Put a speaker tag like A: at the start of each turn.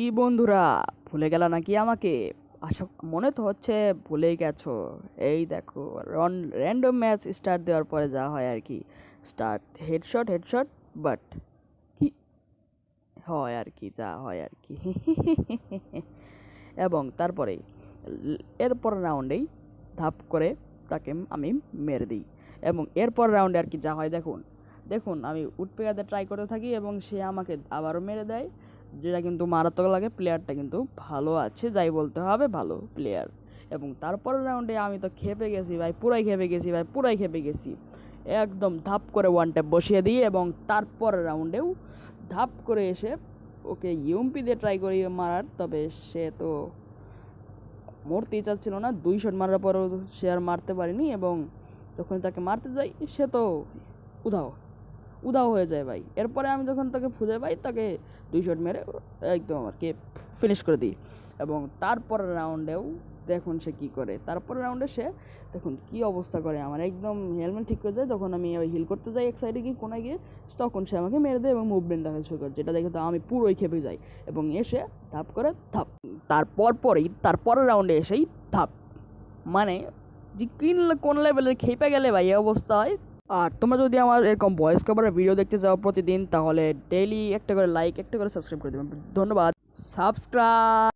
A: কি বন্ধুরা, ভুলে গেল নাকি আমাকে? আশা মনে তো হচ্ছে ভুলেই গেছো। এই দেখো, র্যান্ডম ম্যাচ স্টার্ট দেওয়ার পরে যা হয় আর কি, স্টার্ট হেডশট হেডশট, বাট কি হয় আর কি, যা হয় আর কি। এবং তারপরে এরপর রাউন্ডেই ধাপ করে তাকে আমি মেরে দিই। এবং এরপর রাউন্ডে আর কি যা হয় দেখুন। দেখুন, আমি উঠপেয়াতে ট্রাই করতে থাকি এবং সে আমাকে আবারও মেরে দেয়, যেটা কিন্তু মারাত্মক লাগে। প্লেয়ারটা কিন্তু ভালো আছে, যাই বলতে হবে, ভালো প্লেয়ার। এবং তারপরের রাউন্ডে আমি তো খেপে গেছি ভাই, পুরাই খেপে গেছি। একদম ধাপ করে ওয়ান ট্যাপ বসিয়ে দিই এবং তারপরের রাউন্ডেও ধাপ করে এসে ওকে ইউএমপি দিয়ে ট্রাই করি মারার, তবে সে তো মরতেই চাচ্ছিল না। 2 শট মারার পরও সে আর মারতে পারিনি এবং যখন তাকে মারতে যাই সে তো উধাও উধাও হয়ে যায় ভাই। এরপরে আমি যখন তাকে খুঁজে পাই, তাকে 2 শট মেরে একদম আর কি ফিনিশ করে দিই। এবং তারপরের রাউন্ডেও দেখুন সে কী করে। তারপরের রাউন্ডে সে দেখুন কী অবস্থা করে, আমার একদম হেলমেট ঠিক করে যায়। যখন আমি হিল করতে যাই এক সাইডে গিয়ে, কোনায় গিয়ে, তখন সে আমাকে মেরে দেয় এবং মুভমেন্ট দেখা শুরু করে, যেটা দেখে তো আমি পুরোই খেপে যাই এবং এসে ধাপ করে ধাপ। তারপরের রাউন্ডে এসেই ধাপ, মানে যে কোন লেভেলের খেপে গেলে ভাই এই অবস্থা হয়। আর তোমরা যদি আমার এরকম ভয়েস কভারের ভিডিও দেখতে চাও প্রতিদিন, তাহলে ডেইলি একটা করে লাইক, একটা করে সাবস্ক্রাইব করে দেবেন। ধন্যবাদ। সাবস্ক্রাইব।